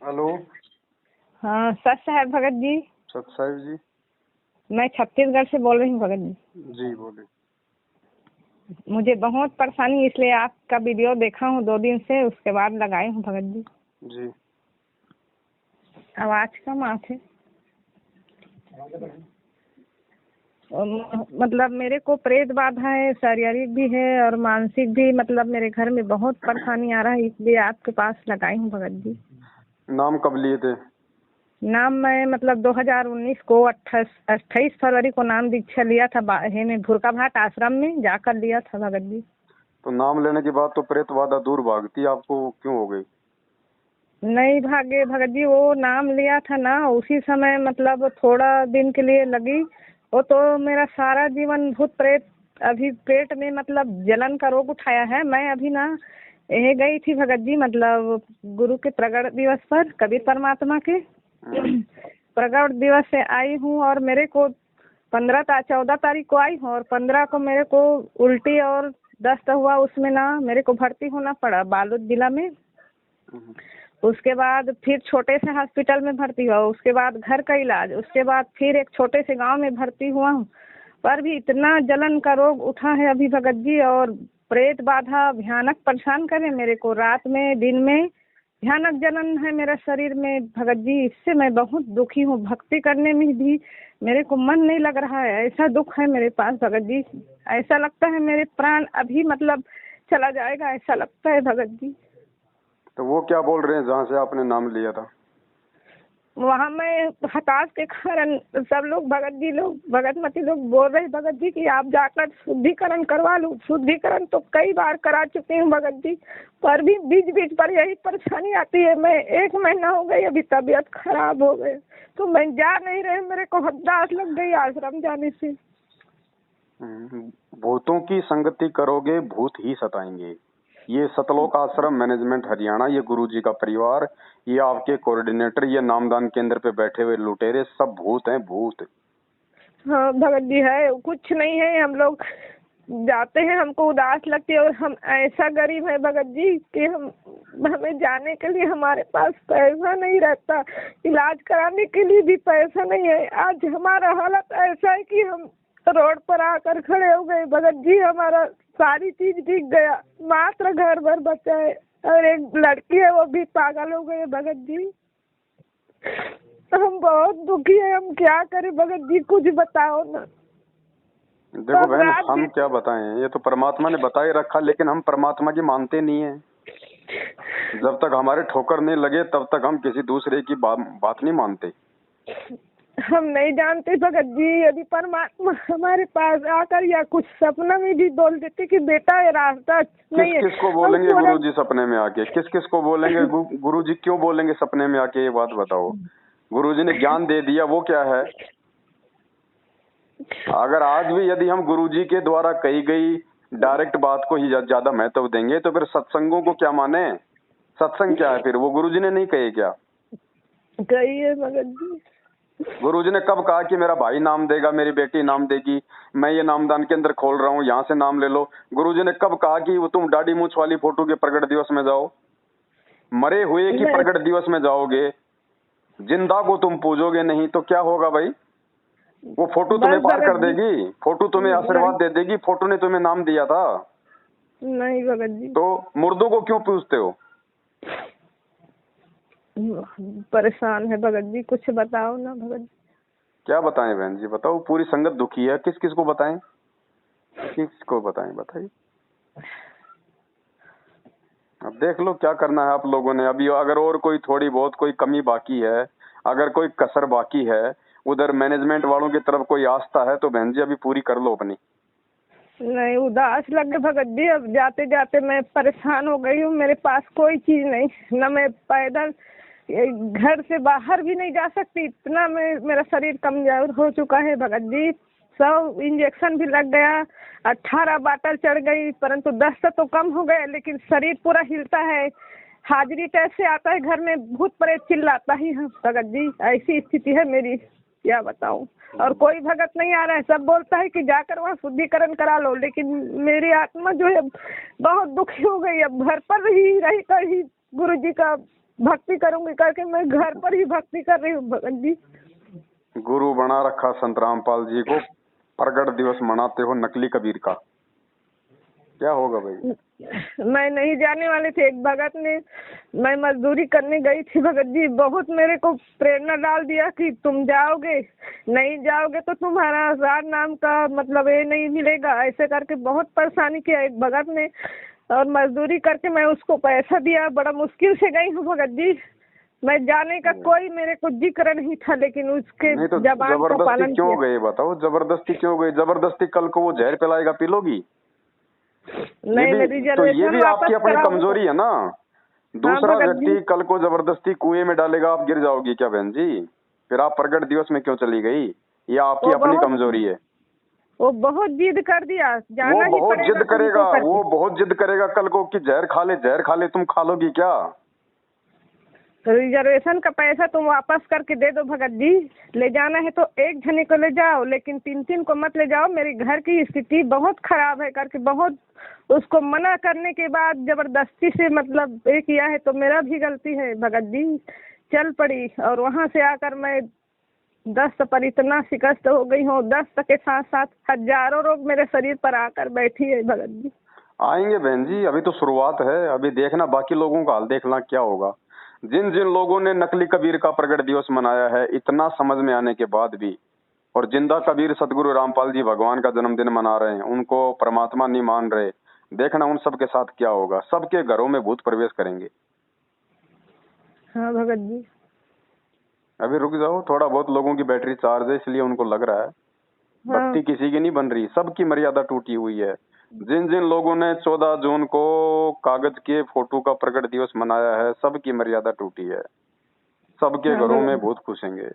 Hello. हाँ सच साहब भगत जी। सत साहिब जी। मैं छत्तीसगढ़ से बोल रही हूँ भगत जी। जी बोले। मुझे बहुत परेशानी, इसलिए आपका वीडियो देखा हूँ 2 दिन से, उसके बाद लगाई हूँ भगत जी। जी आवाज कम आती है। मतलब मेरे को प्रेत बाधा है, शारीरिक भी है और मानसिक भी। मतलब मेरे घर में बहुत परेशानी आ रहा है, इसलिए आपके पास लगाई हूँ भगत जी। नाम कब लिए थे? नाम मैं मतलब 2019 को 28 फरवरी को नाम दीक्षा लिया था में भुरका भाट आश्रम में जाकर लिया था भगत जी। तो नाम लेने के बाद तो प्रेत बाधा दूर भागती, आपको क्यों हो गई? नहीं भागे भगत जी, वो नाम लिया था ना उसी समय, मतलब थोड़ा दिन के लिए लगी। वो तो मेरा सारा जीवन भूत प्रेत, अभी पेट में मतलब जलन का रोग उठाया है। मैं अभी ना यह गई थी भगत जी, मतलब गुरु के प्रगट दिवस पर, कबीर परमात्मा के प्रगट दिवस से आई हूँ। और मेरे को 14 तारीख को आई हूँ और 15 को मेरे को उल्टी और दस्त हुआ। उसमें ना मेरे को भर्ती होना पड़ा बालोद जिला में। उसके बाद फिर छोटे से हॉस्पिटल में भर्ती हुआ, उसके बाद घर का इलाज, उसके बाद फिर एक छोटे से गांव में भर्ती हुआ हूँ। पर भी इतना जलन का रोग उठा है अभी भगत जी, और प्रेत बाधा भयानक परेशान करे मेरे को, रात में दिन में भयानक जलन है मेरा शरीर में भगत जी। इससे मैं बहुत दुखी हूँ, भक्ति करने में भी मेरे को मन नहीं लग रहा है। ऐसा दुख है मेरे पास भगत जी, ऐसा लगता है मेरे प्राण अभी मतलब चला जाएगा, ऐसा लगता है भगत जी। तो वो क्या बोल रहे हैं जहाँ से आपने नाम लिया था? वहाँ मैं हताश के कारण सब लोग भगत जी लोग, भगतमती लोग बोल रहे भगत जी कि आप जाकर शुद्धिकरण करवा लो। शुद्धिकरण तो कई बार करा चुकी हूँ भगत जी, पर भी बीच बीच पर यही परेशानी आती है। मैं 1 महीना हो गई, अभी तबीयत खराब हो गई तो मैं जा नहीं रही, मेरे को हताश लग गई आश्रम जाने से। भूतों की संगति करोगे भूत ही सताएंगे। ये सतलोक आश्रम मैनेजमेंट हरियाणा, ये गुरुजी का परिवार, ये आपके कोऑर्डिनेटर, ये नामदान केंद्र पे बैठे हुए लुटेरे सब भूत हैं, भूत। हाँ भगत जी है, कुछ नहीं है। हम लोग जाते हैं, हमको उदास लगती है, और हम ऐसा गरीब है भगत जी कि हमें जाने के लिए हमारे पास पैसा नहीं रहता, इलाज कराने के लिए भी पैसा नहीं है। आज हमारा हालत ऐसा है कि हम रोड पर आकर खड़े हो गए भगत जी। हमारा सारी चीज बिक गया, मात्र घर भर बचा है, और एक लड़की है वो भी पागल हो गई भगत जी। हम बहुत दुखी है, हम क्या करें भगत जी, कुछ बताओ ना। देखो बहन, हम क्या बताएं, ये तो परमात्मा ने बता ही रखा, लेकिन हम परमात्मा की मानते नहीं है। जब तक हमारे ठोकर नहीं लगे तब तक हम किसी दूसरे की बात नहीं मानते। हम नहीं जानते भगत जी, यदि परमात्मा हमारे पास आकर या कुछ सपना में भी बोल देते कि बेटा ये रास्ता नहीं है। किसको बोलेंगे गुरुजी सपने में आके? किस को बोलेंगे? गुरुजी क्यों बोलेंगे सपने में आके? ये बात बताओ। गुरुजी ने ज्ञान दे दिया, वो क्या है? अगर आज भी यदि हम गुरुजी के द्वारा कही गई डायरेक्ट बात को ही ज्यादा महत्व देंगे तो फिर सत्संगों को क्या माने? सत्संग क्या है फिर? वो गुरुजी ने नहीं कहे क्या? कही है भगत जी। गुरुजी ने कब कहा कि मेरा भाई नाम देगा, मेरी बेटी नाम देगी, मैं ये नामदान के अंदर खोल रहा हूँ, यहाँ से नाम ले लो? गुरुजी ने कब कहा कि वो तुम दाढ़ी मूछ वाली फोटो के प्रगट दिवस में जाओ? मरे हुए की प्रगट दिवस में जाओगे, जिंदा को तुम पूजोगे नहीं तो क्या होगा भाई? वो फोटो तुम्हें पार कर देगी, फोटो तुम्हें आशीर्वाद दे देगी, फोटो ने तुम्हें नाम दिया था। नहीं भगत जी। तो मुर्दों को क्यों पूजते हो? परेशान है भगत जी, कुछ बताओ ना भगत जी। क्या बताएं बहन जी, बताओ। पूरी संगत दुखी है, किस किस को बताएं, किसको बताएं, बताइए। अब देख लो क्या करना है आप लोगों ने। अभी अगर और कोई थोड़ी बहुत कोई कमी बाकी है, अगर कोई कसर बाकी है, उधर मैनेजमेंट वालों की तरफ कोई आस्था है तो बहन जी अभी पूरी कर लो अपनी। नहीं, उदास लगे भगत जी, अब जाते जाते मैं परेशान हो गई हूँ। मेरे पास कोई चीज नहीं, न मैं पैदल घर से बाहर भी नहीं जा सकती, इतना मेरा शरीर कमजोर हो चुका है भगत जी। 100 इंजेक्शन भी लग गया, 18 बाटल चढ़ गई, परंतु दस्त तो कम हो गया, लेकिन शरीर पूरा हिलता है। हाजिरी टेस्ट से आता है घर में, भूत प्रेत चिल्लाता ही है भगत जी। ऐसी स्थिति है मेरी, क्या बताऊं। और कोई भगत नहीं आ रहा है, सब बोलता है कि जाकर वहाँ शुद्धिकरण करा लो, लेकिन मेरी आत्मा जो है बहुत दुखी हो गई। अब घर पर ही रही कर ही गुरु जी का भक्ति करूंगी करके मैं घर पर ही भक्ति कर रही हूँ भगत जी। गुरु बना रखा संत रामपाल जी को, प्रगट दिवस मनाते हो नकली कबीर का, क्या होगा भाई? मैं नहीं जाने वाली थी, एक भगत ने, मैं मजदूरी करने गई थी भगत जी, बहुत मेरे को प्रेरणा डाल दिया कि तुम जाओगे, नहीं जाओगे तो तुम्हारा 1000 नाम का मतलब ये नहीं मिलेगा, ऐसे करके बहुत परेशानी किया एक भगत ने। और मजदूरी करके मैं उसको पैसा दिया, बड़ा मुश्किल से गई हूँ भगत जी। मैं जाने का कोई मेरे को जिक्र नहीं था, लेकिन उसके नहीं तो जबान का जबरदस्ती पालन क्यों किया। गए बताओ, जबरदस्ती क्यों गए? जबरदस्ती कल को वो जहर पिलाएगा, पी लोगी? नहीं, ये मेरी भी तो ये भी आपकी अपनी कराओ। कमजोरी है ना। दूसरा भगत जी। व्यक्ति कल को जबरदस्ती कुएं में डालेगा, आप गिर जाओगी क्या बहन जी? फिर आप प्रगट दिवस में क्यों चली गई? ये आपकी वो अपनी बहुत कमजोरी है। वो बहुत जिद कर दिया, वो जाना ही बहुत पड़ेगा जिद करेगा, तुमको करके। वो बहुत जिद करेगा कल को कि जहर खा ले, जहर खा ले। तुम खा लोगी क्या? तो रिजर्वेशन का पैसा तुम वापस करके दे दो भगत जी। ले जाना है तो एक जने को ले जाओ, लेकिन 3-3 को मत ले जाओ। मेरे घर की स्थिति बहुत खराब है करके बहुत उसको मना करने के बाद जबरदस्ती से मतलब ये किया है, तो मेरा भी गलती है भगत जी। चल पड़ी और वहां से आकर मैं दस्त पर इतना शिकस्त हो गई हूँ, दस्त के साथ साथ हजारों रोग मेरे शरीर पर आकर बैठी है भगत जी। आएंगे बहन जी, अभी तो शुरुआत है। अभी देखना बाकी लोगों का हाल, देखना क्या होगा। जिन जिन लोगों ने नकली कबीर का प्रगट दिवस मनाया है इतना समझ में आने के बाद भी, और जिंदा कबीर सदगुरु रामपाल जी भगवान का जन्मदिन मना रहे हैं, उनको परमात्मा नहीं मान रहे, देखना उन सब के साथ क्या होगा। सबके घरों में भूत प्रवेश करेंगे। हाँ भगत जी। अभी रुक जाओ, थोड़ा बहुत लोगों की बैटरी चार्ज है इसलिए उनको लग रहा है। हाँ। भक्ति किसी की नहीं बन रही, सबकी मर्यादा टूटी हुई है। जिन जिन लोगों ने 14 जून को कागज के फोटो का प्रकट दिवस मनाया है, सबकी मर्यादा टूटी है। सबके हाँ घरों भगत में जी। भूत घुसेंगे,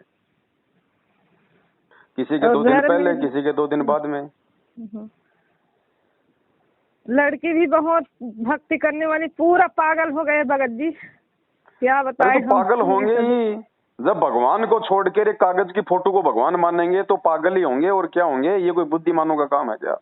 किसी के और 2 दिन घर पहले, में किसी के 2 दिन बाद में। लड़की भी बहुत भक्ति करने वाली पूरा पागल हो गए भगत जी, क्या अरे बताएं तो हम। पागल होंगे ही, जब भगवान को छोड़ के एक कागज की फोटो को भगवान मानेंगे तो पागल ही होंगे, और क्या होंगे? ये कोई बुद्धिमानों का काम है क्या?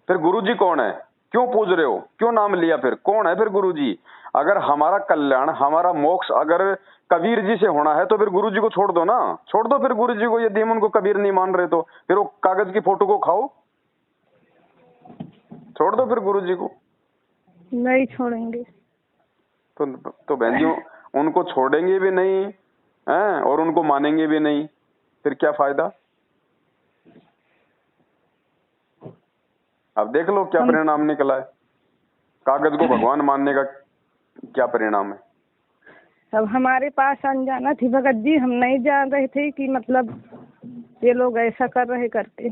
फिर गुरुजी कौन है? क्यों पूज रहे हो? क्यों नाम लिया? फिर कौन है फिर गुरुजी? अगर हमारा कल्याण, हमारा मोक्ष अगर कबीर जी से होना है तो फिर गुरुजी को छोड़ दो ना, छोड़ दो फिर गुरुजी को। यदि हम उनको कबीर नहीं मान रहे तो फिर वो कागज की फोटो को खाओ, छोड़ दो फिर गुरुजी को। नहीं छोड़ेंगे। तो बहन जी, उनको छोड़ेंगे भी नहीं हैं और उनको मानेंगे भी नहीं, फिर क्या फायदा? अब देख लो क्या परिणाम निकला है। कागज को भगवान मानने का क्या परिणाम है? अब हमारे पास अनजाना थी भगत जी, हम नहीं जान रहे थे कि मतलब ये लोग ऐसा कर रहे करके।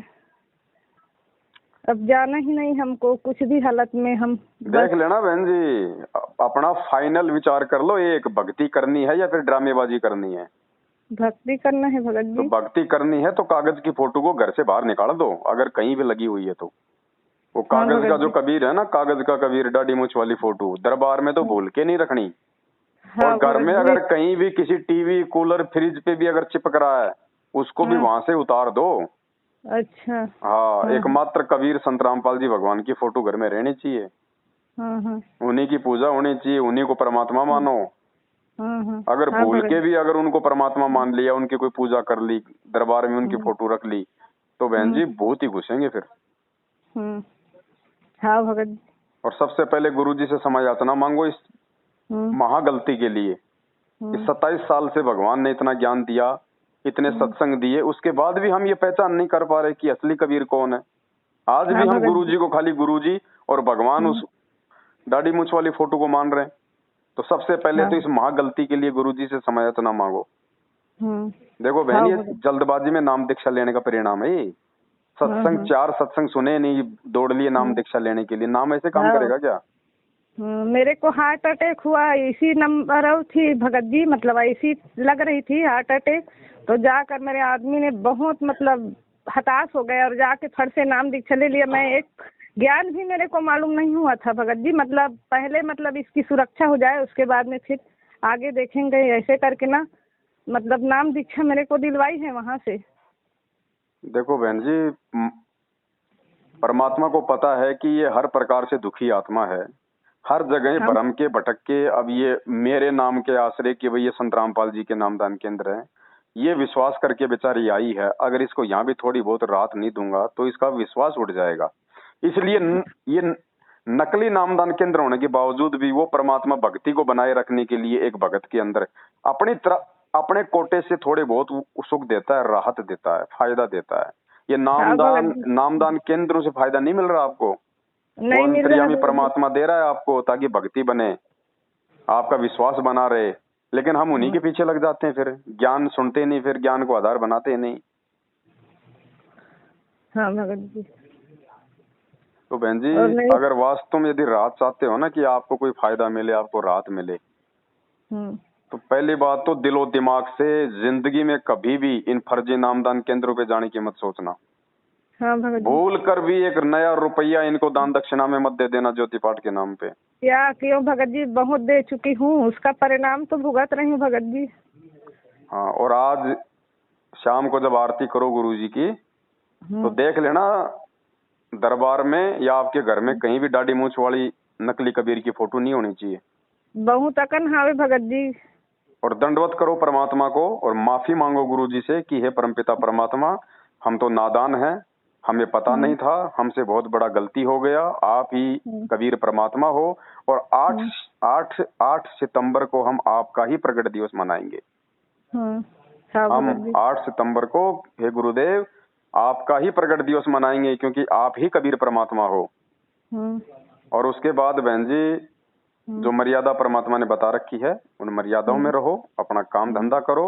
अब जाना ही नहीं हमको कुछ भी हालत में। हम देख लेना बहन जी, अपना फाइनल विचार कर लो, एक भक्ति करनी है या फिर ड्रामेबाजी करनी है? भक्ति करना है भगत तो जी। भक्ति करनी है तो कागज की फोटो को घर से बाहर निकाल दो, अगर कहीं भी लगी हुई है तो। वो हाँ कागज भगत का जो जी। कबीर है ना, कागज का कबीर दाढ़ी मूछ वाली फोटो दरबार में तो भूल के नहीं रखनी। हाँ और घर भगत में जी। अगर कहीं भी किसी टीवी, कूलर, फ्रिज पे भी अगर चिपक रहा है, उसको भी वहां से उतार दो। अच्छा। हाँ, एकमात्र कबीर संत रामपाल जी भगवान की फोटो घर में रहनी चाहिए। हाँ हाँ उन्हीं की पूजा होनी चाहिए, उन्हीं को परमात्मा मानो। हाँ हाँ। अगर हाँ भूल भगत के जी। भी अगर उनको परमात्मा मान लिया, उनकी कोई पूजा कर ली, दरबार में उनकी फोटो रख ली, तो बहन जी बहुत ही घुसेंगे फिर। हाँ भगत जी। और सबसे पहले गुरुजी से क्षमा याचना मांगो इस महा गलती के लिए। कि 27 साल से भगवान ने इतना ज्ञान दिया, इतने सत्संग दिए, उसके बाद भी हम ये पहचान नहीं कर पा रहे कि असली कबीर कौन है। आज भी हम गुरुजी को खाली गुरुजी और भगवान उस दाढ़ी मूछ वाली फोटो को मान रहे हैं। तो सबसे पहले तो इस महा गलती के लिए गुरुजी से क्षमा याचना मांगो। देखो बहन, ये जल्दबाजी में नाम दीक्षा लेने का परिणाम है। ये सत्संग, 4 सत्संग सुने नहीं, दौड़ लिए नाम दीक्षा लेने के लिए। नाम ऐसे काम करेगा क्या? मेरे को हार्ट अटैक हुआ, इसी नंबर थी भगत जी, मतलब ऐसी लग रही थी हार्ट अटैक। तो जाकर मेरे आदमी ने बहुत मतलब हताश हो गए और जाके फट से नाम दीक्षा ले लिया। मैं एक ज्ञान भी मेरे को मालूम नहीं हुआ था भगत जी, मतलब पहले मतलब इसकी सुरक्षा हो जाए, उसके बाद में फिर आगे देखेंगे ऐसे करके ना, मतलब नाम दीक्षा मेरे को दिलवाई है वहां से। देखो बहन जी, परमात्मा को पता है कि ये हर प्रकार से दुखी आत्मा है। हर जगह हम भरम के भटक के अब ये मेरे नाम के आश्रय कि भाई ये संत रामपाल जी के नामदान केंद्र है, ये विश्वास करके बेचारी आई है। अगर इसको यहाँ भी थोड़ी बहुत राहत नहीं दूंगा तो इसका विश्वास उठ जाएगा। इसलिए ये नकली नामदान केंद्र होने के बावजूद भी वो परमात्मा भक्ति को बनाए रखने के लिए एक भगत के अंदर अपने कोटे से थोड़े बहुत सुख देता है, राहत देता है, फायदा देता है। ये हाँ भगत जी, नामदान केंद्रों से फायदा नहीं मिल रहा आपको, वो नहीं मिल रहा अंतर्यामी भगत जी। परमात्मा दे रहा है आपको ताकि भक्ति बने, आपका विश्वास बना रहे। लेकिन हम उन्हीं के पीछे लग जाते हैं, फिर ज्ञान सुनते नहीं, फिर ज्ञान को आधार बनाते नहीं। हाँ भगत जी। तो बहन जी, और नहीं। अगर वास्तव में यदि राहत चाहते हो ना कि आपको कोई फायदा मिले, आपको राहत मिले, तो पहली बात तो दिलो दिमाग से जिंदगी में कभी भी इन फर्जी नामदान केंद्रों पे जाने की मत सोचना। हाँ भगत जी। भूल कर भी एक नया रुपया इनको दान दक्षिणा में मत दे देना ज्योति पाठ के नाम पे। क्या क्यों भगत जी, बहुत दे चुकी हूँ, उसका परिणाम तो भुगत रही हूँ भगत जी। हाँ, और आज शाम को जब आरती करो गुरुजी की, तो देख लेना दरबार में या आपके घर में कहीं भी दाढ़ी मूछ वाली नकली कबीर की फोटो नहीं होनी चाहिए। बहुत अकन हावे भगत जी। और दंडवत करो परमात्मा को और माफी मांगो गुरुजी से कि हे परमपिता परमात्मा, हम तो नादान हैं, हमें पता नहीं था, हमसे बहुत बड़ा गलती हो गया, आप ही कबीर परमात्मा हो। और 8 सितंबर को हम आपका ही प्रकट दिवस मनाएंगे। हम 8 सितंबर को हे गुरुदेव आपका ही प्रकट दिवस मनाएंगे, क्योंकि आप ही कबीर परमात्मा हो। और उसके बाद बहन जी, जो मर्यादा परमात्मा ने बता रखी है उन मर्यादाओं में रहो, अपना काम धंधा करो।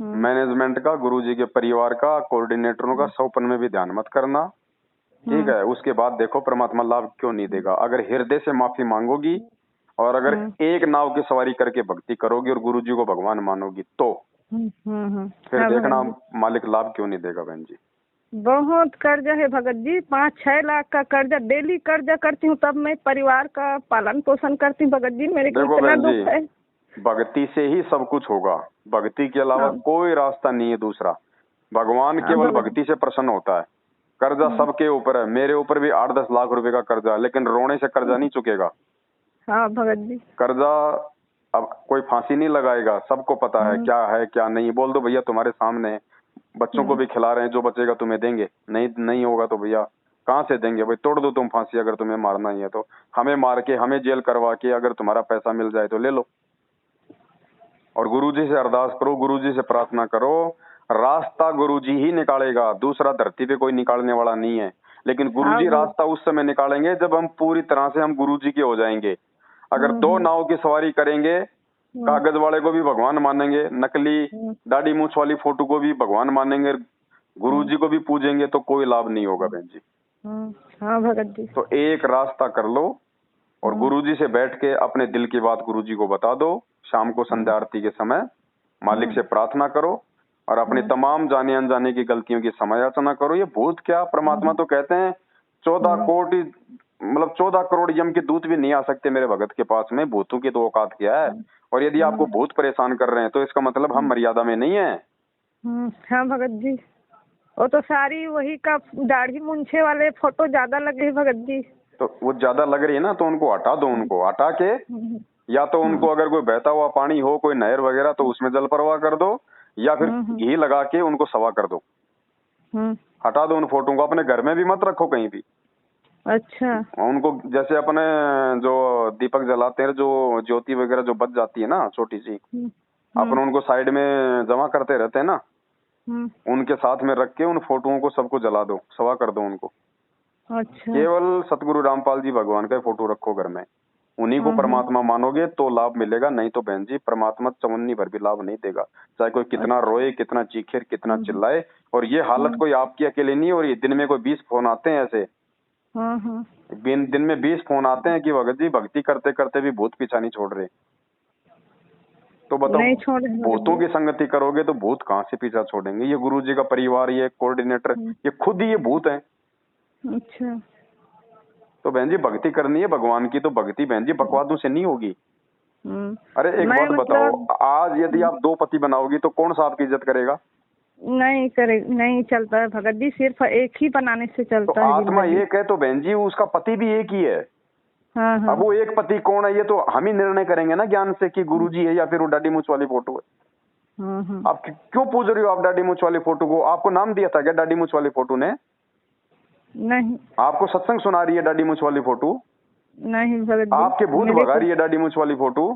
मैनेजमेंट का, गुरुजी के परिवार का, कोऑर्डिनेटरों का सौपन में भी ध्यान मत करना, ठीक है। उसके बाद देखो परमात्मा लाभ क्यों नहीं देगा। अगर हृदय से माफी मांगोगी और अगर एक नाव की सवारी करके भक्ति करोगी और गुरुजी को भगवान मानोगी तो फिर देखना मालिक लाभ क्यों नहीं देगा बहन जी। बहुत कर्जा है भगत जी, 5-6 लाख का कर्जा, डेली कर्जा करती हूँ, तब मैं परिवार का पालन पोषण करती हूँ भगत जी। मेरे को इतना दुख है। भक्ति से ही सब कुछ होगा, भक्ति के अलावा कोई रास्ता नहीं है दूसरा। भगवान केवल भक्ति से प्रसन्न होता है। कर्जा सबके ऊपर है, मेरे ऊपर भी 8-10 लाख रुपए का कर्जा है, लेकिन रोने से कर्जा नहीं चुकेगा। हाँ भगत जी। कर्जा अब कोई फांसी नहीं लगाएगा, सबको पता है क्या नहीं। बोल दो भैया तुम्हारे सामने, बच्चों को भी खिला रहे हैं, जो बचेगा तुम्हें देंगे, नहीं होगा तो भैया कहाँ से देंगे भाई, तोड़ दो तुम फांसी, अगर तुम्हें मारना ही है तो। हमें मार के, हमें जेल करवा के अगर तुम्हारा पैसा मिल जाए तो ले लो। और गुरुजी से अरदास करो, गुरुजी से प्रार्थना करो, रास्ता गुरुजी ही निकालेगा, दूसरा धरती पे कोई निकालने वाला नहीं है। लेकिन गुरुजी रास्ता उस समय निकालेंगे जब हम पूरी तरह से हम गुरुजी के हो जाएंगे। अगर 2 नाव की सवारी करेंगे, कागज वाले को भी भगवान मानेंगे, नकली दाढ़ी मूछ वाली फोटो को भी भगवान मानेंगे, गुरुजी को भी पूजेंगे, तो कोई लाभ नहीं होगा बहन जी। हाँ भगत जी। तो एक रास्ता कर लो और गुरुजी से बैठ के अपने दिल की बात गुरुजी को बता दो। शाम को संध्या आरती के समय मालिक से प्रार्थना करो और अपनी तमाम जाने अनजाने की गलतियों की समायाचना करो। ये भूत क्या, परमात्मा तो कहते हैं 14 करोड़ यम के दूत भी नहीं आ सकते मेरे भगत के पास में, भूतों की तो औकात क्या है। और यदि आपको भूत परेशान कर रहे हैं तो इसका मतलब हम मर्यादा में नहीं है। हाँ भगत जी। वो तो सारी वही का दाढ़ी मूंछे वाले फोटो ज्यादा लगे भगत जी। तो वो ज्यादा लग रही है ना, तो उनको हटा दो। उनको हटा के या तो उनको अगर कोई बहता हुआ पानी हो, कोई नहर वगैरह, तो उसमें जल प्रवाह कर दो, या फिर घी लगा के उनको सवा कर दो। हटा दो उन फोटो को, अपने घर में भी मत रखो कहीं भी। अच्छा। उनको जैसे अपने जो दीपक जलाते हैं, जो ज्योति वगैरह जो बच जाती है ना छोटी सी, अपन उनको साइड में जमा करते रहते हैं ना, उनके साथ में रख के उन फोटोओं को सबको जला दो, सवा कर दो उनको। अच्छा। केवल सतगुरु रामपाल जी भगवान का फोटो रखो घर में, उन्हीं को परमात्मा मानोगे तो लाभ मिलेगा। नहीं तो बहन जी परमात्मा चवन्नी भर भी लाभ नहीं देगा, चाहे कोई कितना रोए, कितना चीखे, कितना चिल्लाए। और ये हालत कोई आपकी अकेले नहीं हो रही, दिन में कोई 20 फोन आते हैं ऐसे। दिन में 20 फोन आते हैं कि भगत जी भक्ति करते करते भी भूत पीछा नहीं छोड़ रहे। तो बताओ, भूतों की संगति करोगे तो भूत कहाँ से पीछा छोड़ेंगे। ये गुरुजी का परिवार, ये कोऑर्डिनेटर, ये खुद ही ये भूत है। अच्छा। तो बहन जी भक्ति करनी है भगवान की, तो भक्ति बहन जी बकवादों से नहीं होगी। अरे एक बात बताओ, आज यदि आप 2 पति बनाओगी तो कौन सा आपकी इज्जत करेगा? नहीं चलता है भगत जी, सिर्फ एक ही बनाने से चलता है। आत्मा एक है तो बहन जी उसका पति भी एक ही है। हाँ हाँ अब वो एक पति कौन है ये तो हम ही निर्णय करेंगे ना ज्ञान से कि गुरुजी है या फिर वो डाडी मूछ वाली फोटो है। आप क्यों पूछ रही हो आप डाडी मूछ वाली फोटो को? आपको नाम दिया था क्या डाडी मूछ वाली फोटो ने? नहीं आपको सत्संग सुना रही है डाडी मूछ वाली फोटो? नहीं भगत जी, आपके भूत मेरे भगा को रही है डाडी मूछ वाली फोटो?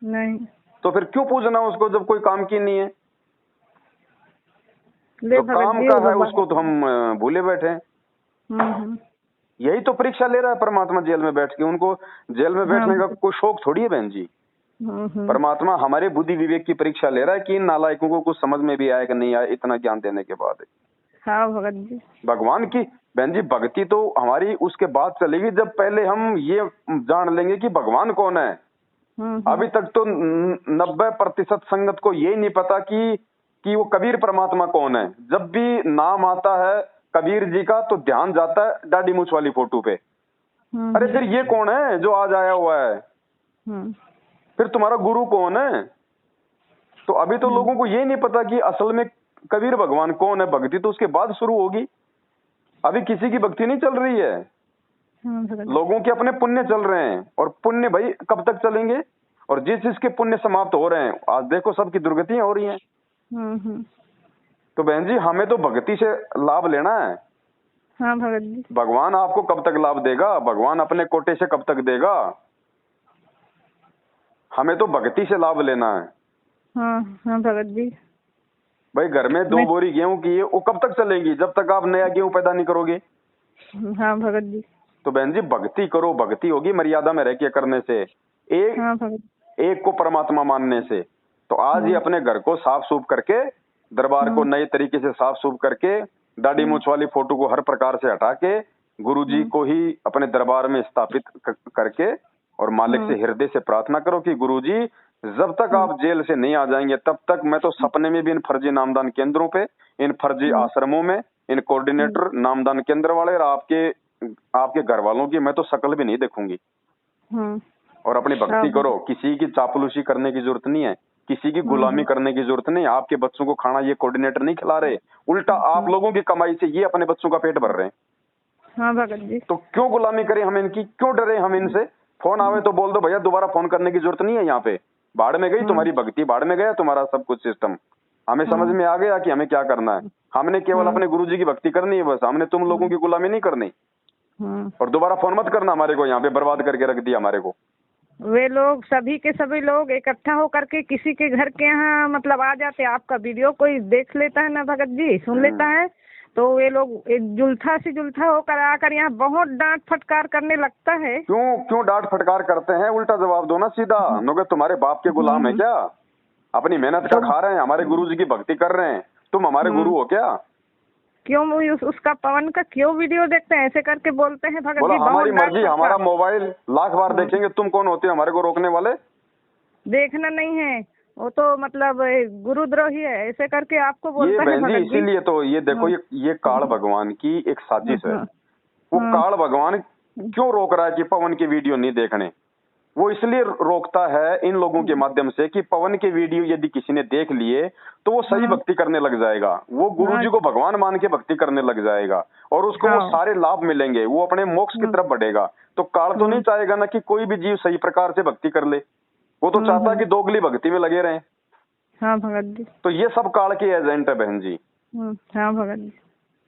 नहीं। तो फिर क्यों पूछना उसको जब कोई काम की नहीं है? ले जो भगत काम जी का वो है उसको तो हम भूले बैठे हैं। हम्म। यही तो परीक्षा ले रहा है परमात्मा जेल में बैठ के। उनको जेल में बैठने का कोई शौक थोड़ी है बहन जी। परमात्मा हमारे बुद्धि विवेक की परीक्षा ले रहा है कि इन नालायकों को कुछ समझ में भी आए कि नहीं आए इतना ज्ञान देने के बाद। हाँ भगत जी। भगवान की बहन जी भक्ति तो हमारी उसके बाद चलेगी जब पहले हम ये जान लेंगे कि भगवान कौन है। अभी तक तो 90% संगत को यही नहीं पता कि वो कबीर परमात्मा कौन है। जब भी नाम आता है कबीर जी का तो ध्यान जाता है डाडी मूछ वाली फोटो पे। अरे फिर ये कौन है जो आज आया हुआ है? फिर तुम्हारा गुरु कौन है? तो अभी तो लोगों को ये नहीं पता कि असल में कबीर भगवान कौन है। भक्ति तो उसके बाद शुरू होगी। अभी किसी की भक्ति नहीं चल रही है। लोगों के अपने पुण्य चल रहे हैं और पुण्य भाई कब तक चलेंगे? और जिस जिसके पुण्य समाप्त हो रहे हैं आज देखो सबकी दुर्गतियां हो रही हैं। तो बहन जी हमें तो भक्ति से लाभ लेना है। हाँ भगत जी। भगवान आपको कब तक लाभ देगा? भगवान अपने कोटे से कब तक देगा? हमें तो भक्ति से लाभ लेना है। हाँ भगत जी। भाई घर में 2 बोरी गेहूं की है वो कब तक चलेगी जब तक आप नया गेहूं पैदा नहीं करोगे। हाँ भगत जी। तो बहन जी भक्ति करो। भक्ति होगी मर्यादा में रह के करने से, एक को परमात्मा मानने से। तो आज ही अपने घर को साफ सूफ करके दरबार को नए तरीके से साफ सूफ करके दाढ़ी मूछ वाली फोटो को हर प्रकार से हटा के गुरुजी को ही अपने दरबार में स्थापित करके और मालिक से हृदय से प्रार्थना करो कि गुरुजी जब तक आप जेल से नहीं आ जाएंगे तब तक मैं तो सपने में भी इन फर्जी नामदान केंद्रों पे, इन फर्जी आश्रमों में, इन कोऑर्डिनेटर नामदान केंद्र वाले और आपके घर वालों की मैं तो शक्ल भी नहीं देखूंगी। और अपनी भक्ति करो। किसी की चापलूसी करने की जरूरत नहीं है, किसी की गुलामी करने की जरूरत नहीं। आपके बच्चों को खाना ये कोऑर्डिनेटर नहीं खिला रहे, उल्टा आप लोगों की कमाई से ये अपने बच्चों का पेट भर रहे हैं। हाँ भगत जी। तो क्यों गुलामी करें हम इनकी? क्यों डरे हम इनसे? फोन आवे तो बोल दो भैया दोबारा फोन करने की जरूरत नहीं है। यहाँ पे बाढ़ में गई तुम्हारी भक्ति, बाढ़ में गया तुम्हारा सब कुछ सिस्टम। हमें समझ में आ गया कि हमें क्या करना है। हमने केवल अपने गुरुजी की भक्ति करनी है बस। हमने तुम लोगों की गुलामी नहीं करनी। और दोबारा फोन मत करना हमारे को, यहाँ पे बर्बाद करके रख दिया हमारे को। वे लोग सभी के सभी लोग इकट्ठा होकर के किसी के घर के यहाँ मतलब आ जाते। आपका वीडियो कोई देख लेता है ना भगत जी, सुन लेता है तो वे लोग एक जुल्था होकर आकर यहाँ बहुत डांट फटकार करने लगता है। क्यों डांट फटकार करते हैं? उल्टा जवाब दो ना सीधा। नोगे तुम्हारे बाप के गुलाम है क्या? अपनी मेहनत का खा रहे हैं, हमारे गुरुजी की भक्ति कर रहे हैं, तुम हमारे गुरु हो क्या? क्यों उसका पवन का क्यों वीडियो देखते हैं? ऐसे करके बोलते हैं भगत जी। हमारी मर्जी, हमारा मोबाइल लाख बार देखेंगे, तुम कौन होते हो हमारे को रोकने वाले? देखना नहीं है वो तो मतलब गुरुद्रोही है, ऐसे करके आपको बोलता है भगत जी। इसीलिए तो ये देखो ये काल भगवान की एक साजिश है। वो काल भगवान क्यों रोक रहा है कि पवन के वीडियो नहीं देखने? वो इसलिए रोकता है इन लोगों के माध्यम से कि पवन के वीडियो यदि किसी ने देख लिए तो वो सही भक्ति करने लग जाएगा, वो गुरुजी को भगवान मान के भक्ति करने लग जाएगा और उसको वो सारे लाभ मिलेंगे, वो अपने मोक्ष की तरफ बढ़ेगा। तो काल तो नहीं चाहेगा ना कि कोई भी जीव सही प्रकार से भक्ति कर ले। वो तो चाहता है कि दोगली भक्ति में लगे रहें। हाँ भगत जी। तो ये सब काल के एजेंट है बहन जी। हाँ भगत जी।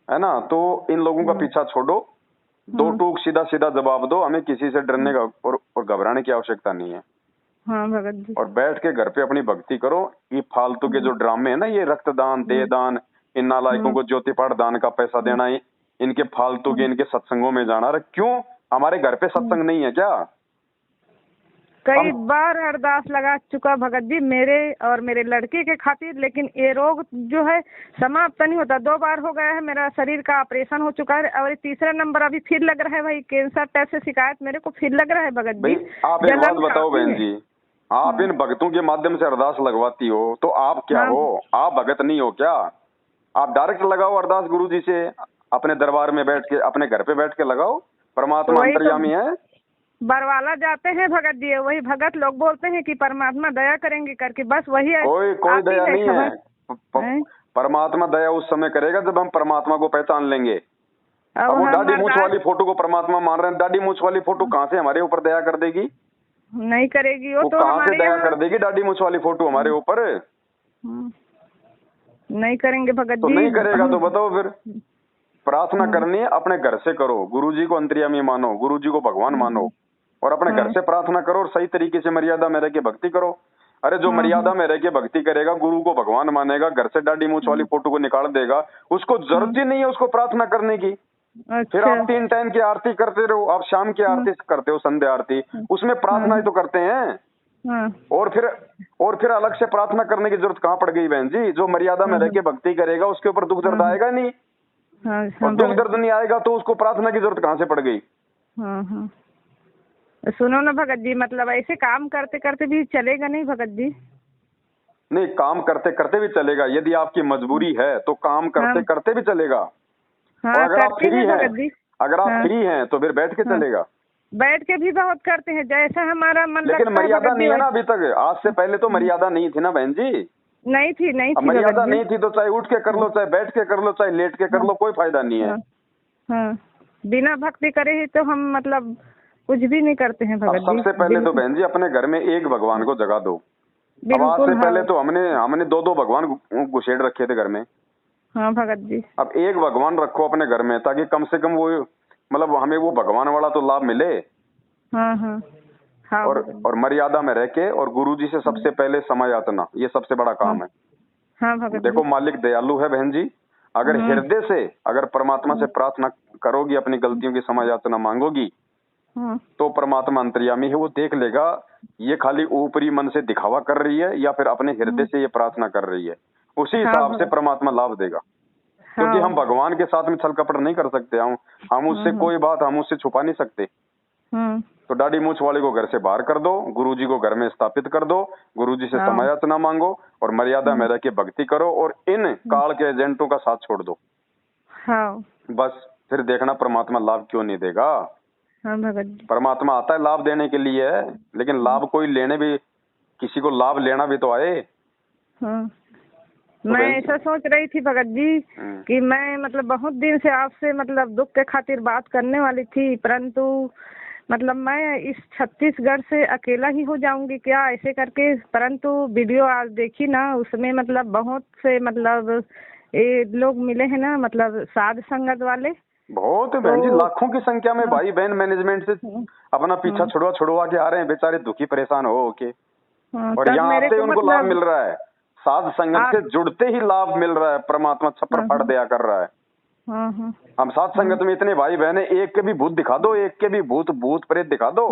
है ना? तो इन लोगों का पीछा छोड़ो, 2 टूक सीधा सीधा जवाब दो। हमें किसी से डरने का और घबराने की आवश्यकता नहीं है। हाँ भगत जी। और बैठ के घर पे अपनी भक्ति करो। ये फालतू के जो ड्रामे है ना, ये रक्तदान, देहदान, इन नालायकों को ज्योति पाठ दान का पैसा देना, इनके फालतू के इनके सत्संगों में जाना। क्यों? हमारे घर पे सत्संग नहीं है क्या? कई बार अरदास लगा चुका भगत जी मेरे और मेरे लड़के के खातिर, लेकिन ये रोग जो है समाप्त नहीं होता। 2 बार हो गया है, मेरा शरीर का ऑपरेशन हो चुका है और तीसरा नंबर अभी फिर लग रहा है। भाई कैंसर टाइप से शिकायत मेरे को फिर लग रहा है भगत जी। आप एक बात बताओ बहन जी, आप इन भक्तों के माध्यम से अरदास लगवाती हो तो आप क्या हो? आप भगत नहीं हो क्या? आप डायरेक्ट लगाओ अरदास गुरुजी से, अपने दरबार में बैठ के, अपने घर पे बैठ के लगाओ। परमात्मा अंतर्यामी है। बरवाला जाते हैं भगत जी, वही भगत लोग बोलते हैं कि परमात्मा दया करेंगे करके, बस वही है। कोई दया नहीं है। परमात्मा दया उस समय करेगा जब हम परमात्मा को पहचान लेंगे। अब वो हम दाढ़ी मूछ अरदास वाली फोटो को परमात्मा मान रहे हैं, दाढ़ी मूछ वाली फोटो कहाँ से हमारे ऊपर दया कर देगी? नहीं करेगी, वो वो तो कहाँ से हमारे दया यहाँ कर देगी दाढ़ी मूछ वाली फोटो हमारे ऊपर? नहीं करेंगे भगत तो जी। नहीं करेगा तो हम- बताओ फिर। प्रार्थना करनी है अपने घर से करो, गुरुजी को अंतर्यामी मानो, गुरुजी को भगवान मानो, और अपने घर से प्रार्थना करो और सही तरीके से मर्यादा में रह के भक्ति करो। अरे जो मर्यादा में रह के भक्ति करेगा, गुरु को भगवान मानेगा, घर से दाढ़ी मूछ वाली फोटो को निकाल देगा, उसको जरूरत ही नहीं है उसको प्रार्थना करने की। फिर अच्छा। आप 3 टाइम की आरती करते रहो, आप शाम की आरती करते हो, संध्या आरती, उसमें प्रार्थना ही तो करते हैं। हाँ और फिर अलग से प्रार्थना करने की जरूरत कहाँ पड़ गई बहन जी? जो मर्यादा में रह के भक्ति करेगा उसके ऊपर दुख दर्द आएगा नहीं, हाँ और हाँ दुख भगत दर्द नहीं आएगा तो उसको प्रार्थना की जरूरत कहाँ से पड़ गई? हाँ हाँ। सुनो ना भगत जी, मतलब ऐसे काम करते करते भी चलेगा नहीं भगत जी? नहीं, काम करते करते भी चलेगा, यदि आपकी मजबूरी है तो काम करते करते भी चलेगा। और हाँ अगर आप करते फ्री हैं हैं, भगत जी। अगर आप हाँ। फ्री हैं तो फिर बैठ के हाँ। चलेगा। बैठ के भी बहुत करते हैं, जैसा हमारा मन लेकिन लगता है मर्यादा भगत जी नहीं है ना वैसे। अभी तक। आज से पहले तो मर्यादा नहीं थी ना बहन जी। नहीं थी अब भगत मर्यादा जी। नहीं थी तो चाहे उठ के कर लो, चाहे बैठ के कर लो, चाहे लेट के कर लो, कोई फायदा नहीं है। हाँ हाँ। बिना भक्ति करे ही तो हम मतलब कुछ भी नहीं करते हैं अब भगत जी। सबसे पहले तो बहन जी अपने घर में एक भगवान को जगा दो। अब आज बिल्कुल। से पहले तो हमने 2-2 भगवान घुसेड़ रखे थे घर में। हाँ भगत जी। अब एक भगवान रखो अपने घर में, ताकि कम से कम वो मतलब हमें वो भगवान वाला तो लाभ मिले। हाँ हाँ हाँ और मर्यादा में रह के, और गुरुजी से सबसे पहले समय याचना, ये सबसे बड़ा काम है। हाँ भगत देखो जी। मालिक दयालु है बहन जी। अगर हृदय से अगर परमात्मा से प्रार्थना करोगी, अपनी गलतियों की क्षमा याचना मांगोगी, हाँ तो परमात्मा अंतर्यामी है, वो देख लेगा ये खाली ऊपरी मन से दिखावा कर रही है या फिर अपने हृदय से ये प्रार्थना कर रही है। उसी हिसाब से परमात्मा लाभ देगा। क्योंकि हम भगवान के साथ में छल कपट नहीं कर सकते। हम उससे कोई बात हम उससे छुपा नहीं सकते। तो दाढ़ी मूछ वाले को घर से बाहर कर दो, गुरुजी को घर में स्थापित कर दो, गुरुजी से समय याचना मांगो और मर्यादा में रह के भक्ति करो, और इन काल के एजेंटों का साथ छोड़ दो। हाँ बस फिर देखना परमात्मा लाभ क्यों नहीं देगा। हाँ भगत जी। परमात्मा आता है लाभ देने के लिए है, लेकिन लाभ कोई लेने भी, किसी को लाभ लेना भी तो आए। हाँ। मैं ऐसा सोच रही थी भगत जी कि मैं मतलब बहुत दिन से आपसे मतलब दुख के खातिर बात करने वाली थी, परंतु मतलब मैं इस छत्तीसगढ़ से अकेला ही हो जाऊंगी क्या ऐसे करके। परंतु वीडियो आज देखी ना, उसमें मतलब बहुत से मतलब ये लोग मिले हैं ना, मतलब साध संगत वाले बहुत बहन जी, लाखों की संख्या में भाई बहन मैनेजमेंट से अपना पीछा छुड़वा के आ रहे हैं, बेचारे दुखी परेशान हो के। और यहाँ से उनको लाभ मिल रहा है, साध संगत से जुड़ते ही लाभ मिल रहा है। परमात्मा छप्पर फाड़ दया कर रहा है। हम साध संगत में इतने भाई बहन है, एक के भी भूत दिखा दो, एक के भी भूत प्रेत दिखा दो।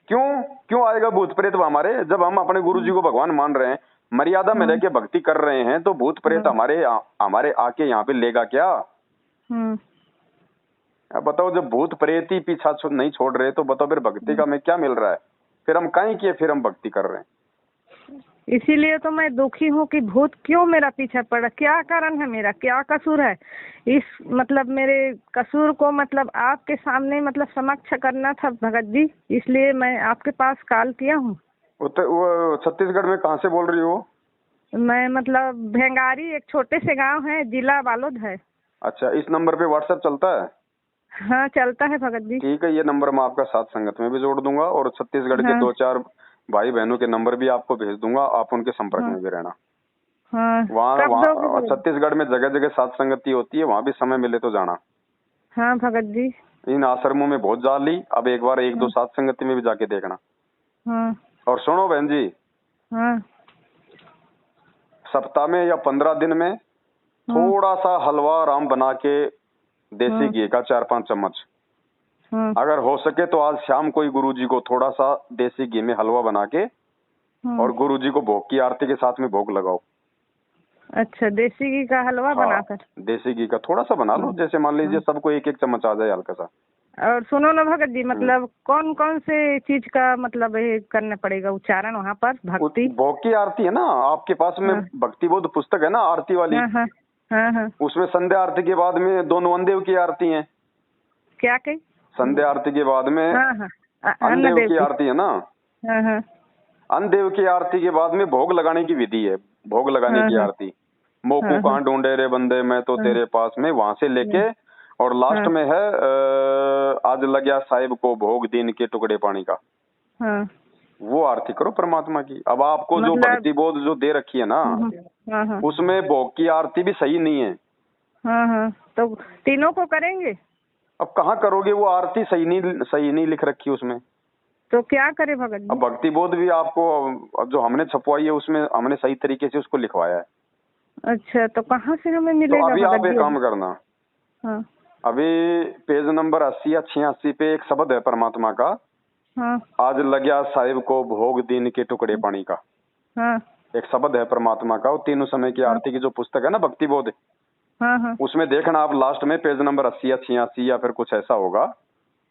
क्यों आएगा भूत प्रेत हमारे? जब हम अपने गुरुजी को भगवान मान रहे हैं, मर्यादा में रह के भक्ति कर रहे हैं, तो भूत प्रेत हमारे आके यहाँ पे लेगा क्या? अब बताओ, जब भूत प्रेत ही पीछा नहीं छोड़ रहे तो बताओ फिर भक्ति का हमें क्या मिल रहा है? फिर हम काहे किए, फिर हम भक्ति कर रहे हैं। इसीलिए तो मैं दुखी हूँ कि भूत क्यों मेरा पीछा पड़ा, क्या कारण है, मेरा क्या कसूर है। इस मतलब मेरे कसूर को मतलब आपके सामने मतलब समक्ष करना था भगत जी, इसलिए मैं आपके पास कॉल किया हूँ। वो छत्तीसगढ़ में कहाँ से बोल रही हो? मैं मतलब भेंगारी, एक छोटे से गांव है, जिला बालोद है। अच्छा, इस नंबर पे व्हाट्सएप चलता है? हाँ चलता है भगत जी। ठीक है, ये नंबर मैं आपका साथ संगत में भी जोड़ दूंगा, और छत्तीसगढ़ के 2-4 भाई बहनों के नंबर भी आपको भेज दूंगा, आप उनके संपर्क में भी रहना। वहाँ छत्तीसगढ़ में जगह जगह साथ संगति होती है, वहाँ भी समय मिले तो जाना। हाँ भगत जी। इन आश्रमों में बहुत जा ली, अब एक बार 1-2 साथ संगति में भी जाके देखना। और सुनो बहन जी, सप्ताह में या 15 दिन में थोड़ा सा हलवा राम बना के देसी घी का 4-5 चम्मच, अगर हो सके तो आज शाम को ही गुरुजी को थोड़ा सा देसी घी में हलवा बना के और गुरुजी को भोग की आरती के साथ में भोग लगाओ। अच्छा, देसी घी का हलवा बनाकर? देसी घी का थोड़ा सा बना लो, जैसे मान लीजिए सबको 1-1 चम्मच आ जाए हल्का सा। और सुनो ना भगत जी, मतलब कौन कौन से चीज का मतलब ये करना पड़ेगा उच्चारण वहाँ पर? भक्ति भोग की आरती है ना आपके पास में, भक्ति बोध पुस्तक है ना आरती वाली। उसमें संध्या आरती के बाद में 2 नवनदेव की आरती है। क्या कही? संध्या आरती के बाद में अन्नदेव की आरती है ना। अन्नदेव की आरती के बाद में भोग लगाने की विधि है, भोग लगाने की आरती। मोकू कहाँ ढूंढे रे बंदे, मैं तो तेरे पास में, वहां से लेके और लास्ट हाँ। में है आज लग्या साहिब को भोग दीन के टुकड़े पानी का। हाँ वो आरती करो परमात्मा की। अब आपको जो मतलब भक्ति बोध जो दे रखी है ना, हाँ हाँ उसमें भोग की आरती भी सही नहीं है। हाँ हाँ, तो तीनों को करेंगे? अब कहाँ करोगे, वो आरती सही नहीं लिख रखी उसमें। तो क्या करे भगत अब जी? भक्ति बोध भी आपको अब जो हमने छपवाई है उसमें हमने सही तरीके से उसको लिखवाया है। अच्छा, तो कहाँ से हमें तो मिलेगा अभी आप भगत एक जी? काम करना, हाँ अभी पेज नंबर 80 या 86 पे एक शब्द है परमात्मा का, हाँ आज लग्या साहिब को भोग दीन के टुकड़े पानी का। हाँ एक शब्द है परमात्मा का, वो तीनों समय की आरती की जो पुस्तक है ना भक्ति बोध, हाँ हाँ उसमें देखना आप लास्ट में पेज नंबर 80 या 86 या फिर कुछ ऐसा होगा,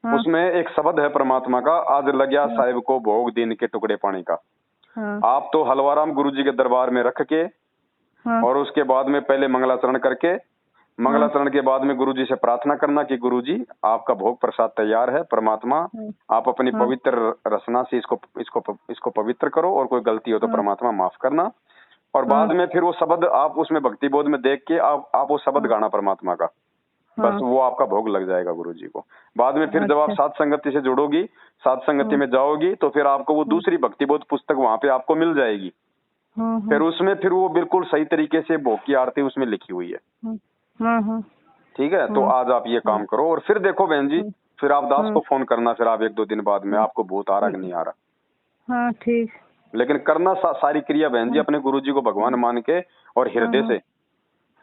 हाँ उसमें एक शब्द है परमात्मा का, आज लग्या साहिब को भोग दीन के टुकड़े पानी का। हाँ आप तो हलवाराम गुरु जी के दरबार में रख के हाँ और उसके बाद में पहले मंगलाचरण करके, मंगलाचरण के बाद में गुरुजी से प्रार्थना करना कि गुरुजी आपका भोग प्रसाद तैयार है, परमात्मा आप अपनी पवित्र रचना से इसको पवित्र करो और कोई गलती हो तो परमात्मा माफ करना। और बाद में फिर वो शब्द आप उसमें भक्ति बोध में देख के आप वो शब्द गाना परमात्मा का, बस वो आपका भोग लग जाएगा गुरुजी को। बाद में फिर जब आप साध संगति से जुड़ोगी, साध संगति में जाओगी, तो फिर आपको वो दूसरी भक्ति बोध पुस्तक वहां पे आपको मिल जाएगी। फिर उसमें फिर वो बिल्कुल सही तरीके से भोग की आरती उसमें लिखी हुई है। ठीक है, तो आज आप ये काम करो और फिर देखो बहन जी, फिर आप दास को फोन करना, फिर आप 1-2 दिन बाद में आपको भूत आ रहा कि नहीं आ रहा। हाँ ठीक। लेकिन करना सारी क्रिया बहन जी अपने गुरुजी को भगवान मान के और हृदय से।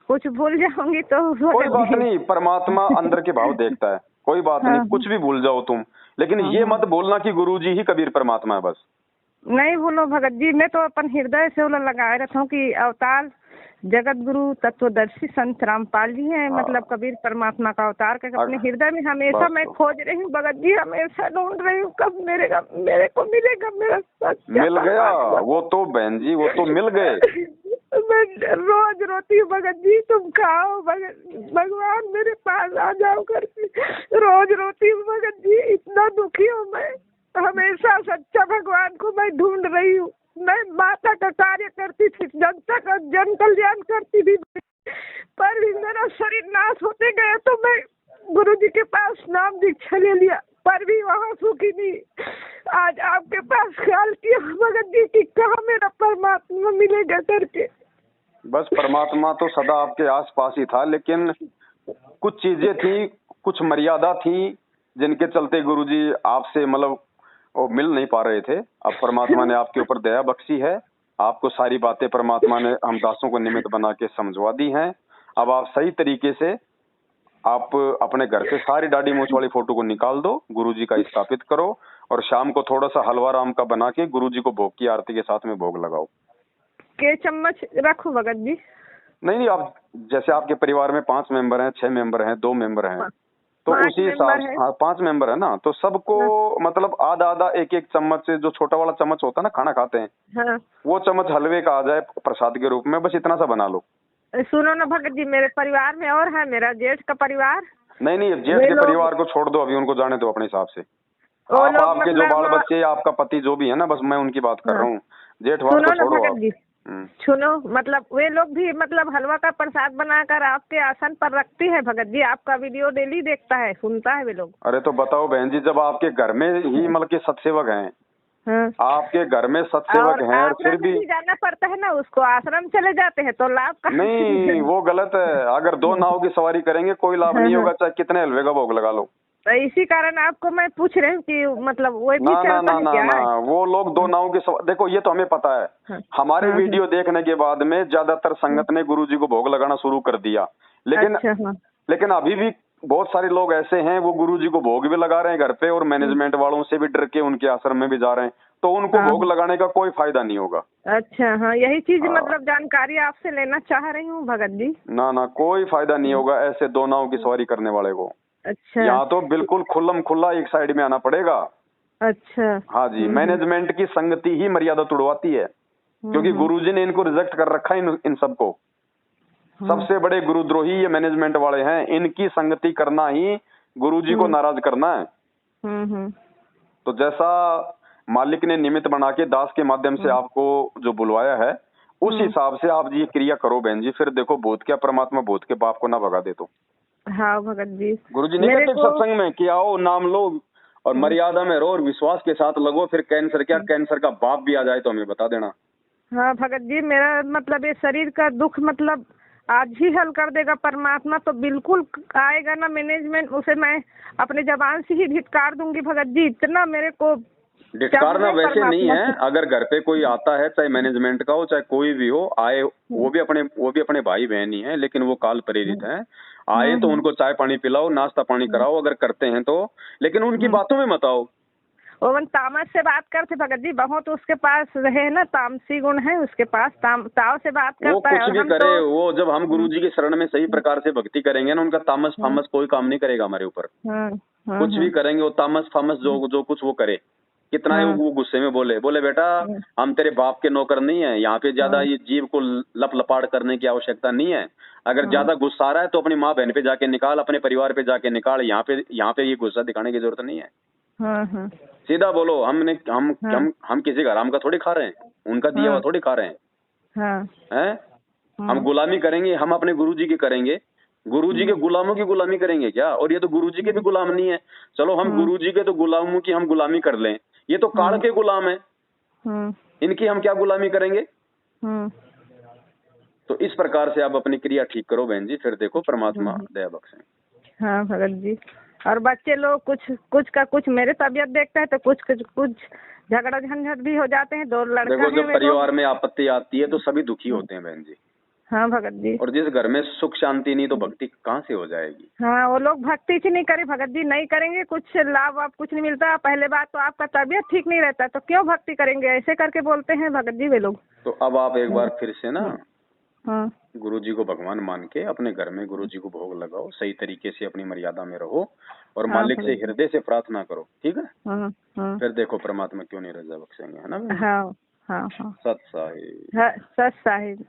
कुछ भूल जाऊंगी तो कोई बात नहीं, परमात्मा अंदर के भाव देखता है, कोई बात नहीं, कुछ भी भूल जाओ तुम, लेकिन ये मत बोलना कि गुरुजी ही कबीर परमात्मा है बस। नहीं बोलो भगत जी, मैं तो अपन हृदय से लगाए रहता हूँ कि अवतार जगत गुरु तत्वदर्शी संत रामपाल जी हैं, मतलब कबीर परमात्मा का अवतार करके अपने हृदय में हमेशा मैं खोज रही हूँ भगत जी, हमेशा ढूंढ रही हूँ कब मेरे को मिलेगा मेरा सच्चा। मिल गया वो तो बहन जी, वो तो मिल गए। मैं रोज रोती हूँ भगत जी, तुम खाओ भगवान मेरे पास आ जाओ करके, रोज रोती हूँ भगत जी, इतना दुखी हूँ मैं, हमेशा सच्चा भगवान को मैं ढूंढ रही हूँ। मैं माता का कार्य करती थी, जनता का जन कल्याण करती थी, पर भी मेरा शरीर नाश होते गया तो मैं गुरु जी के पास नाम दीक्षा ले लिया, पर भी वहाँ सुखी नहीं। आज आपके पास ख्याल किया भगत जी कि कहाँ मेरा परमात्मा मिलेगा करके। बस परमात्मा तो सदा आपके आस पास ही था, लेकिन कुछ चीजें थी, कुछ मर्यादा थी, जिनके चलते गुरुजी आपसे मतलब वो मिल नहीं पा रहे थे। अब परमात्मा ने आपके ऊपर दया बख्शी है, आपको सारी बातें परमात्मा ने हम दासों को निमित्त बना के समझवा दी हैं। अब आप सही तरीके से आप अपने घर से सारी दाढ़ी मूछ वाली फोटो को निकाल दो, गुरुजी का स्थापित करो और शाम को थोड़ा सा हलवा राम का बना के गुरुजी को भोग की आरती के साथ में भोग लगाओ। के चम्मच रखो भगत जी? नहीं, आप जैसे आपके परिवार में 5 मेंबर हैं, 6 मेंबर हैं, 2 मेंबर हैं, तो उसी हिसाब से 5 मेंबर है ना, तो सबको मतलब आधा एक चम्मच से, जो छोटा वाला चम्मच होता है ना खाना खाते हैं, वो चम्मच हलवे का आ जाए प्रसाद के रूप में, बस इतना सा बना लो। सुनो ना भगत जी, मेरे परिवार में और है मेरा जेठ का परिवार। नहीं, जेठ के परिवार को छोड़ दो, अभी उनको जाने दो अपने हिसाब से। आपके जो बाल बच्चे, आपका पति जो भी है ना, बस मैं उनकी बात कर रहा हूँ, जेठ वाल को छोड़ो आप। सुनो, मतलब वे लोग भी मतलब हलवा का प्रसाद बनाकर आपके आसन पर रखती है भगत जी, आपका वीडियो डेली देखता है, सुनता है वे लोग। अरे तो बताओ बहन जी, जब आपके घर में ही मतलब के सतसेवक हैं, आपके घर में सतसेवक हैं और फिर भी जाना पड़ता है ना उसको, आश्रम चले जाते हैं तो लाभ का नहीं, वो गलत है। अगर 2 नाव की सवारी करेंगे कोई लाभ नहीं होगा, चाहे कितने हलवे का भोग लगा लो। तो इसी कारण आपको मैं पूछ रही हूँ कि मतलब वो भी चलता है क्या? ना, वो लोग 2 नाव की देखो, ये तो हमें पता है। हमारे वीडियो देखने के बाद में ज्यादातर संगत ने गुरुजी को भोग लगाना शुरू कर दिया, लेकिन अभी भी बहुत सारे लोग ऐसे हैं वो गुरुजी को भोग भी लगा रहे हैं घर पे, और मैनेजमेंट वालों से भी डर के उनके आश्रम में भी जा रहे हैं, तो उनको भोग लगाने का कोई फायदा नहीं होगा। अच्छा, हाँ, यही चीज मतलब जानकारी आपसे लेना चाह रही हूँ भगत जी। ना, कोई फायदा नहीं होगा ऐसे 2 नाव की सवारी करने वाले को। अच्छा, यहाँ तो बिल्कुल खुल्लम खुल्ला एक साइड में आना पड़ेगा। अच्छा, हाँ जी, मैनेजमेंट की संगति ही मर्यादा तुड़वाती है, क्योंकि गुरुजी ने इनको रिजेक्ट कर रखा है इन सबको। सबसे बड़े गुरुद्रोही ये मैनेजमेंट वाले हैं, इनकी संगति करना ही गुरुजी को नाराज करना है। तो जैसा मालिक ने निमित्त बना के दास के माध्यम से आपको जो बुलवाया है, उस हिसाब से आप ये क्रिया करो बहन जी, फिर देखो भूत क्या परमात्मा भूत के बाप को ना भगा दे तो। हाँ भगत जी। गुरुजी नहीं मेरे कहते को सत्संग में कि आओ नाम लो और मर्यादा में रहो और विश्वास के साथ लगो, फिर कैंसर क्या कैंसर का बाप भी आ जाए तो हमें बता देना। हाँ भगत जी, मेरा मतलब ये शरीर का दुख मतलब आज ही हल कर देगा परमात्मा, तो बिल्कुल आएगा ना मैनेजमेंट, उसे मैं अपने जबान से ही धिक्कार दूंगी भगत जी। इतना मेरे को धिक्कारना चाहिए वैसे नहीं परमात्मा है, से। अगर घर पे कोई आता है, चाहे मैनेजमेंट का हो चाहे कोई भी हो, आए वो भी अपने भाई बहन ही हैं, लेकिन वो काल प्रेरित हैं। आए तो उनको चाय पानी पिलाओ, नाश्ता पानी कराओ अगर करते हैं तो, लेकिन उनकी बातों में मत आओ। ओवन तामस से बात करते भगत जी, बहुत उसके पास रहे ना, तामसी गुण है उसके पास, ताव से बात वो करता है। कुछ और भी हम करे, तो वो जब हम गुरुजी के शरण में सही प्रकार से भक्ति करेंगे ना, उनका तामस फामस कोई काम नहीं करेगा हमारे ऊपर। कुछ भी करेंगे वो तामस फामस जो कुछ वो करे, कितना ही वो गुस्से में बोले बेटा हम तेरे बाप के नौकर नहीं है, यहाँ पे ज्यादा ये जीव को लप लपाड़ करने की आवश्यकता नहीं है। अगर ज्यादा गुस्सा आ रहा है तो अपनी माँ बहन पे जाके निकाल, अपने परिवार पे जाके निकाल, यहाँ पे ये गुस्सा दिखाने की जरूरत नहीं है। सीधा बोलो, हम किसी का हराम का थोड़ी खा रहे हैं, उनका दिया हुआ थोड़ी खा रहे हैं। हैं? हम गुलामी करेंगे, हम अपने गुरुजी की करेंगे, गुरुजी के गुलामों की गुलामी करेंगे क्या? और ये तो गुरुजी के भी गुलाम नहीं है। चलो हम गुरुजी के तो गुलामों की हम गुलामी कर लें, ये तो काल के गुलाम है, इनकी हम क्या गुलामी करेंगे? तो इस प्रकार से आप अपनी क्रिया ठीक करो बहन जी, फिर देखो परमात्मा दया बख्शें। हाँ भगत जी। और बच्चे लोग कुछ का कुछ मेरे तबीयत देखता है तो कुछ झगड़ा झंझट भी हो जाते हैं। 2 लड़का देखो, है जब मेरे परिवार में आपत्ति आती है तो सभी दुखी होते हैं बहन जी। हाँ भगत जी। और जिस घर में सुख शांति नहीं तो भक्ति कहाँ से हो जाएगी? हाँ, वो लोग भक्ति से नहीं करे भगत जी, नहीं करेंगे, कुछ लाभ आप कुछ नहीं मिलता। पहले बात तो आपका तबीयत ठीक नहीं रहता तो क्यों भक्ति करेंगे, ऐसे करके बोलते हैं भगत जी वे लोग। तो अब आप एक बार फिर से ना हाँ गुरुजी को भगवान मान के अपने घर में गुरुजी को भोग लगाओ, सही तरीके से अपनी मर्यादा में रहो और मालिक से हृदय से प्रार्थना करो, ठीक है? फिर देखो परमात्मा क्यों नहीं रजा बख्शेंगे, है ना? हाँ हाँ हाँ। सत साहिब। हाँ, सत साहिब।